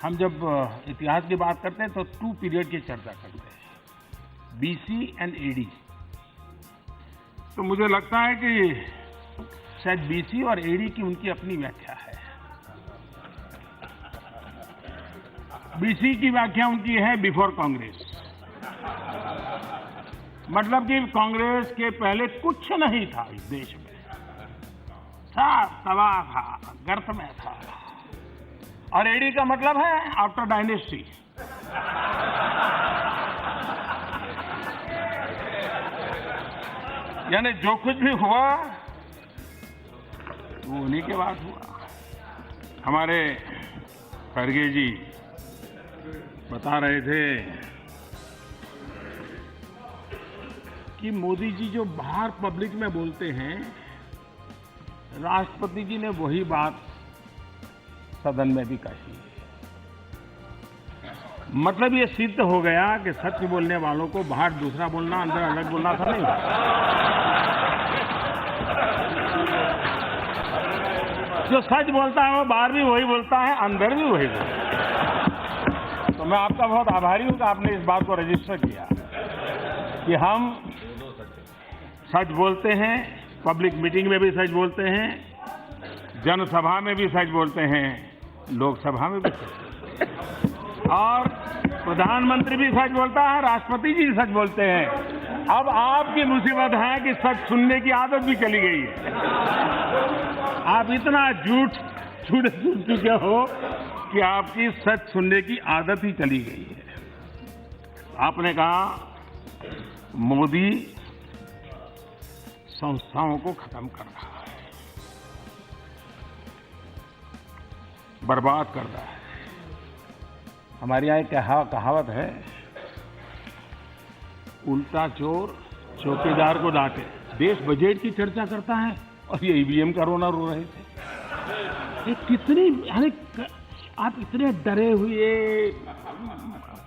हम जब इतिहास की बात करते हैं तो 2 पीरियड की चर्चा करते हैं, बीसी एंड एडी। तो मुझे लगता है कि शायद बीसी और एडी की उनकी अपनी व्याख्या है। बीसी की व्याख्या उनकी है बिफोर कांग्रेस, मतलब कि कांग्रेस के पहले कुछ नहीं था इस देश में, सब तबाह था, गर्त में था। और एडी का मतलब है आफ्टर डायनेस्टी। यानी जो कुछ भी हुआ वो उन्हीं के बाद हुआ। हमारे खड़गे जी बता रहे थे कि मोदी जी जो बाहर पब्लिक में बोलते हैं, राष्ट्रपति जी ने वही बात सदन में भी कही। मतलब ये सिद्ध हो गया कि सच बोलने वालों को बाहर दूसरा बोलना, अंदर अलग बोलना था नहीं। जो सच बोलता है वो बाहर भी वही बोलता है, अंदर भी वही बोलता है। तो मैं आपका बहुत आभारी हूं कि आपने इस बात को रजिस्टर किया कि हम सच बोलते हैं, पब्लिक मीटिंग में भी सच बोलते हैं, जनसभा में भी सच बोलते हैं, लोकसभा में भी सच बोलते हैं, और प्रधानमंत्री भी सच बोलता है, राष्ट्रपति जी भी सच बोलते हैं। अब आपकी मुसीबत है कि सच सुनने की आदत भी चली गई है। आप इतना झूठ सुन चुके हो कि आपकी सच सुनने की आदत ही चली गई है। आपने कहा मोदी संस्थाओं को खत्म कर रहा है, बर्बाद कर रहा है। हमारे यहाँ एक कहावत है, उल्टा चोर चौकीदार को डांटे। देश बजट की चर्चा करता है और ये ईवीएम का रोना रो रहे थे। ये कितनी, यानी आप इतने डरे हुए,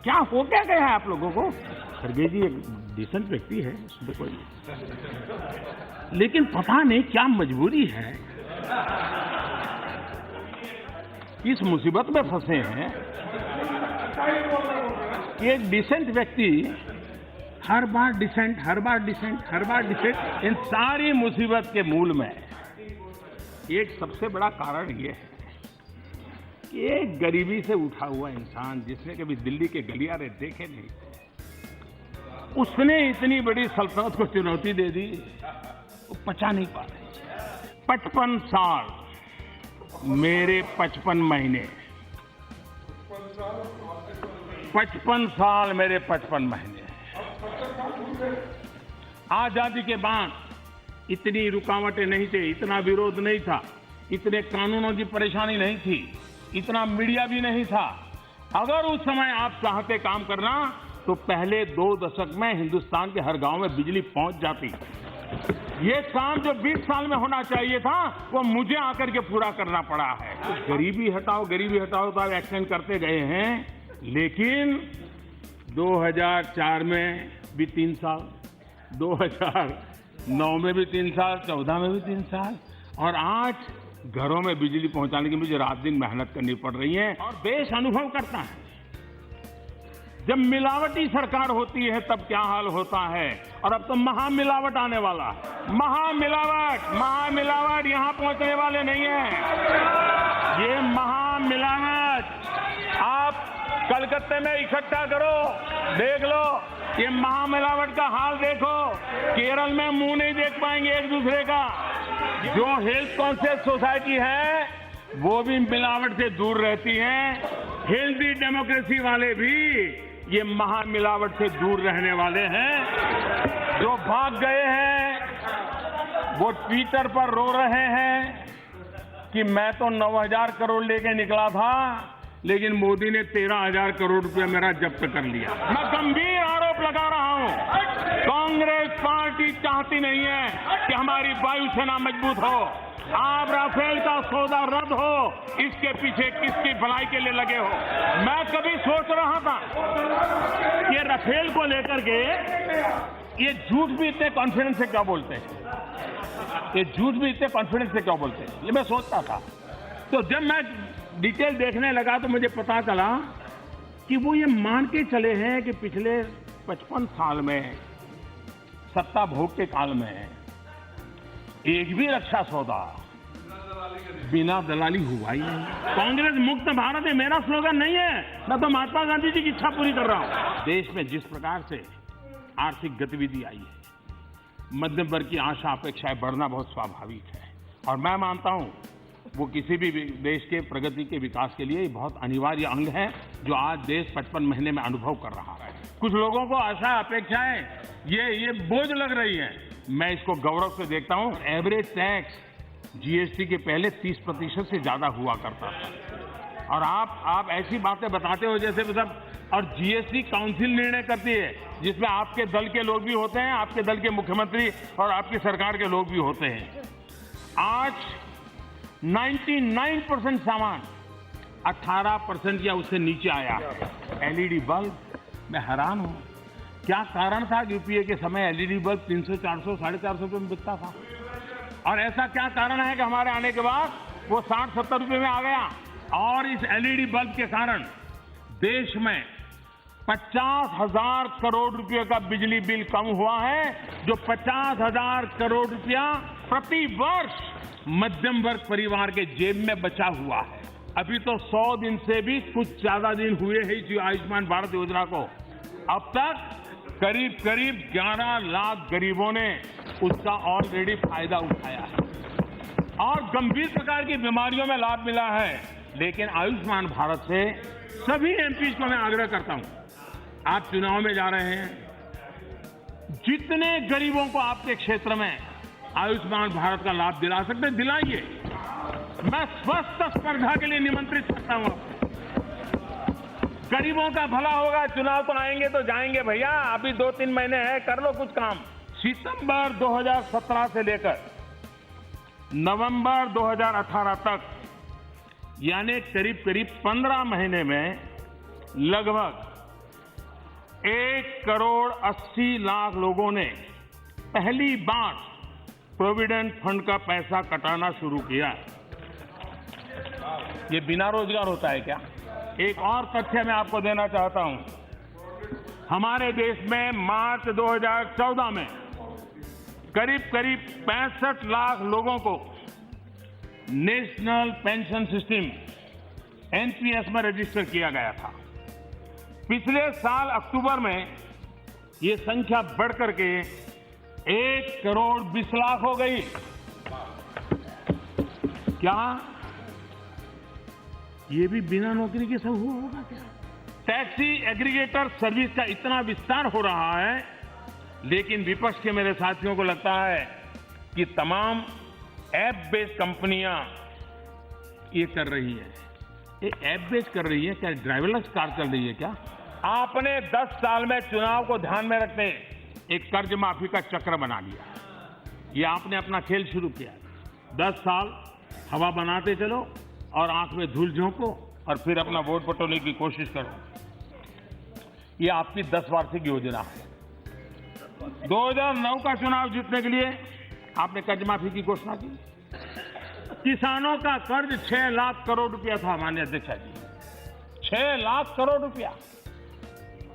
क्या हो क्या गया है आप लोगों को? खड़गे जी एक डिसेंट व्यक्ति है, उसमें कोई, लेकिन पता नहीं क्या मजबूरी है, इस मुसीबत में फंसे हैं कि एक डिसेंट व्यक्ति हर बार डिसेंट, हर बार डिसेंट, हर बार डिसेंट। इन सारी मुसीबत के मूल में एक सबसे बड़ा कारण ये है कि एक गरीबी से उठा हुआ इंसान, जिसने कभी दिल्ली के गलियारे देखे नहीं, उसने इतनी बड़ी सल्तनत को चुनौती दे दी, वो पचा नहीं पा रहे। 55 साल मेरे 55 महीने, 55 साल मेरे 55 महीने। आजादी के बाद इतनी रुकावटें नहीं थे, इतना विरोध नहीं था, इतने कानूनों की परेशानी नहीं थी, इतना मीडिया भी नहीं था। अगर उस समय आप चाहते काम करना तो पहले 2 दशक में हिंदुस्तान के हर गांव में बिजली पहुंच जाती। ये काम जो 20 साल में होना चाहिए था वो मुझे आकर के पूरा करना पड़ा है। तो गरीबी हटाओ, गरीबी हटाओ तो आप एक्शन करते गए हैं, लेकिन 2004 में भी 3 साल, 2009 में भी 3 साल, 14 में भी 3 साल, और आज घरों में बिजली पहुंचाने की मुझे रात दिन मेहनत करनी पड़ रही है। और देश अनुभव करता है, जब मिलावटी सरकार होती है तब क्या हाल होता है। और अब तो महामिलावट आने वाला है। महामिलावट यहां पहुंचने वाले नहीं है। ये महामिलावट आप कलकत्ते में इकट्ठा करो, देख लो, ये महामिलावट का हाल देखो। केरल में मुंह नहीं देख पाएंगे एक दूसरे का। जो हेल्थ कॉन्शियस सोसाइटी है वो भी मिलावट से दूर रहती है। हेल्दी डेमोक्रेसी वाले भी ये महामिलावट से दूर रहने वाले हैं। जो भाग गए हैं वो ट्विटर पर रो रहे हैं कि मैं तो 9,000 करोड़ लेके निकला था, लेकिन मोदी ने 13,000 करोड़ रुपए मेरा जब्त कर लिया। मैं गंभीर आरोप लगा रहा हूं, कांग्रेस पार्टी चाहती नहीं है कि हमारी वायुसेना मजबूत हो। आप राफेल का सौदा रद्द हो, इसके पीछे किसकी भलाई के लिए लगे हो? मैं कभी सोच रहा था कि राफेल को लेकर के ये झूठ भी इतने कॉन्फिडेंस से क्या बोलते हैं, ये झूठ भी इतने कॉन्फिडेंस से क्या बोलते हैं, ये मैं सोचता था। तो जब मैं डिटेल देखने लगा तो मुझे पता चला कि वो ये मान के चले हैं कि पिछले 55 साल में सत्ता भोग के काल में एक भी रक्षा सौदा बिना दलाली हुआ ही नहीं। कांग्रेस मुक्त भारत है मेरा स्लोगन नहीं है, मैं तो महात्मा गांधी जी की इच्छा पूरी कर रहा हूं। देश में जिस प्रकार से आर्थिक गतिविधि आई है, मध्यम वर्ग की आशा अपेक्षाएं बढ़ना बहुत स्वाभाविक है और मैं मानता हूं वो किसी भी देश के प्रगति के विकास के लिए बहुत अनिवार्य अंग है जो आज देश 55 महीने में अनुभव कर रहा है। कुछ लोगों को आशा अपेक्षाएं ये बोझ लग रही है, मैं इसको गौरव से देखता हूं। एवरेज टैक्स जीएसटी के पहले 30% से ज्यादा हुआ करता था और आप ऐसी बातें बताते हो जैसे मतलब, और जीएसटी काउंसिल निर्णय करती है जिसमें आपके दल के लोग भी होते हैं, आपके दल के मुख्यमंत्री और आपकी सरकार के लोग भी होते हैं। आज 99% सामान 18% या उससे नीचे आया है। एलईडी बल्ब, मैं हैरान हूं, क्या कारण था कि यूपीए के समय एलईडी बल्ब 300, 400, 450 रुपए में बिकता था और ऐसा क्या कारण है कि हमारे आने के बाद वो 60-70 रुपए में आ गया। और इस एलईडी बल्ब के कारण देश में 50,000 करोड़ रुपए का बिजली बिल कम हुआ है, जो 50,000 करोड़ रुपया प्रति वर्ष मध्यम वर्ग परिवार के जेब में बचा हुआ है। अभी तो 100 दिन से भी कुछ ज्यादा दिन हुए हैं इस आयुष्मान भारत योजना को। अब तक करीब 11 लाख गरीबों ने उसका ऑलरेडी फायदा उठाया है और गंभीर प्रकार की बीमारियों में लाभ मिला है। लेकिन आयुष्मान भारत से सभी एमपी को मैं आग्रह करता हूं, आप चुनाव में जा रहे हैं, जितने गरीबों को आपके क्षेत्र में आयुष्मान भारत का लाभ दिला सकते दिलाइए। मैं स्वस्थ स्पर्धा के लिए निमंत्रित करता हूं। गरीबों का भला होगा, चुनाव तो आएंगे तो जाएंगे भैया, अभी 2-3 महीने हैं, कर लो कुछ काम। सितंबर 2017 से लेकर नवंबर 2018 तक यानी करीब 15 महीने में लगभग 1,80,00,000 लोगों ने पहली बार प्रोविडेंट फंड का पैसा कटाना शुरू किया। ये बिना रोजगार होता है क्या? एक और तथ्य मैं आपको देना चाहता हूं, हमारे देश में मार्च 2014 में करीब 65 लाख लोगों को नेशनल पेंशन सिस्टम एनपीएस में रजिस्टर किया गया था। पिछले साल अक्टूबर में ये संख्या बढ़कर के 1,20,00,000 हो गई। क्या ये भी बिना नौकरी के सब हुआ होगा क्या? टैक्सी एग्रीगेटर सर्विस का इतना विस्तार हो रहा है, लेकिन विपक्ष के मेरे साथियों को लगता है कि तमाम ऐप बेस्ड कंपनियां ये कर रही है। ये ऐप बेस्ड कर रही है क्या? ड्राइवरलेस कार चल रही है क्या? आपने 10 साल में चुनाव को ध्यान में रखते एक कर्ज माफी का चक्र बना लिया। ये आपने अपना खेल शुरू किया। 10 साल हवा बनाते चलो और आंख में धूल झोंको और फिर अपना वोट बटोरने की कोशिश करो। ये आपकी 10 वार्षिक योजना है। 2009 का चुनाव जीतने के लिए आपने कर्ज माफी की घोषणा की। किसानों का कर्ज 6 लाख करोड़ रुपया था माननीय अध्यक्ष जी, 6 लाख करोड़ रुपया।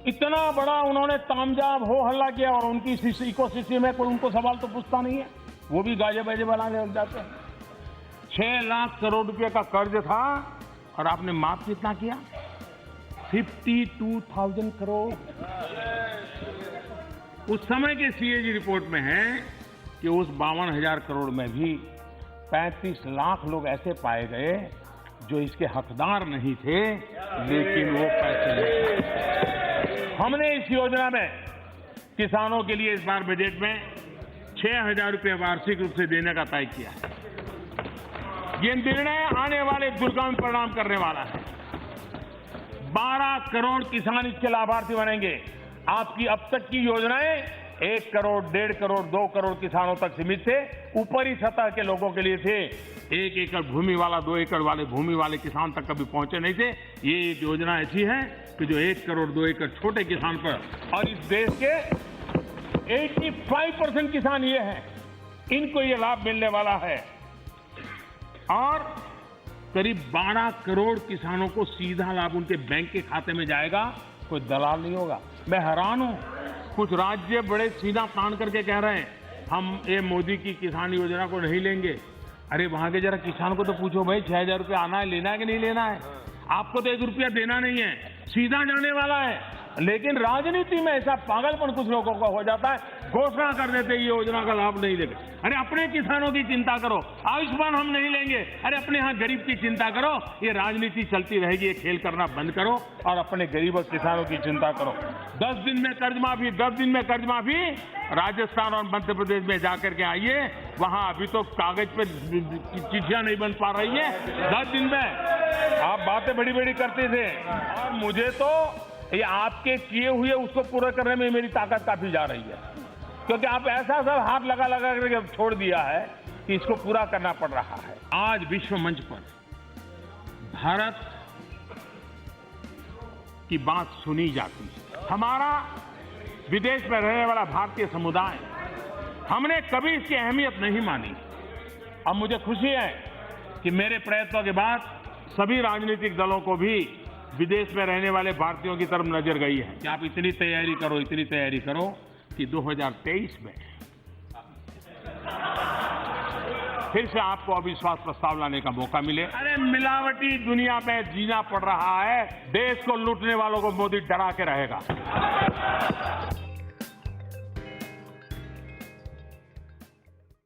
इतना बड़ा उन्होंने तामझाम हो हल्ला किया और उनकी इकोसिस्टम में कोई उनको सवाल तो पूछता नहीं है, वो भी गाजे बाजे बनाने लग जाते हैं। 6 लाख करोड़ रुपए का कर्ज था और आपने माफ कितना किया? 52,000 करोड़। उस समय के सीएजी रिपोर्ट में है कि उस 52,000 करोड़ में भी 35 लाख लोग ऐसे पाए गए जो इसके हकदार नहीं थे, लेकिन वो पैसे ले। हमने इस योजना में किसानों के लिए इस बार बजट में 6,000 रुपये वार्षिक रूप से देने का तय किया है। ये निर्णय आने वाले दुर्गम परिणाम करने वाला है। 12 करोड़ किसान इसके लाभार्थी बनेंगे। आपकी अब तक की योजनाएं 1 करोड़, 1.5 करोड़, 2 करोड़ किसानों तक सीमित थे, ऊपरी सतह के लोगों के लिए थे। 1 एकड़ भूमि वाला, 2 एकड़ वाले भूमि वाले किसान तक कभी पहुंचे नहीं थे। ये एक योजना ऐसी है कि जो 1 करोड़, 2 एकड़ छोटे किसान पर, और इस देश के 85% किसान ये हैं, इनको ये लाभ मिलने वाला है। और करीब 12 करोड़ किसानों को सीधा लाभ उनके बैंक के खाते में जाएगा, कोई दलाल नहीं होगा। मैं हैरान हूं, कुछ राज्य बड़े सीना तान करके कह रहे हैं हम ये मोदी की किसान योजना को नहीं लेंगे। अरे वहां के जरा किसान को तो पूछो भाई, 6,000 रुपया आना है, लेना है कि नहीं लेना है? आपको तो 1 रुपया देना नहीं है, सीधा जाने वाला है। लेकिन राजनीति में ऐसा पागलपन कुछ लोगों का हो जाता है, घोषणा कर देते ये योजना का लाभ नहीं लेंगे। अरे अपने किसानों की चिंता करो, आयुष्मान हम नहीं लेंगे, अरे अपने यहाँ गरीब की चिंता करो। ये राजनीति चलती रहेगी, ये खेल करना बंद करो और अपने गरीब और किसानों की चिंता करो। 10 दिन में कर्ज माफी, 10 दिन में कर्ज माफी। राजस्थान और मध्य प्रदेश में जाकर के आइए, वहां अभी तो कागज पे चिट्ठियां नहीं बन पा रही है। 10 दिन में आप बातें बड़ी बड़ी करते थे, और मुझे तो ये आपके किए हुए उसको पूरा करने में मेरी ताकत काफी जा रही है, क्योंकि आप ऐसा सब हाथ लगा लगा करके छोड़ दिया है कि इसको पूरा करना पड़ रहा है। आज विश्व मंच पर भारत की बात सुनी जाती है। हमारा विदेश में रहने वाला भारतीय समुदाय, हमने कभी इसकी अहमियत नहीं मानी। अब मुझे खुशी है कि मेरे प्रयत्नों के बाद सभी राजनीतिक दलों को भी विदेश में रहने वाले भारतीयों की तरफ नजर गई है कि आप इतनी तैयारी करो कि 2023 में फिर से आपको अविश्वास प्रस्ताव लाने का मौका मिले। अरे मिलावटी दुनिया में जीना पड़ रहा है, देश को लूटने वालों को मोदी डरा के रहेगा।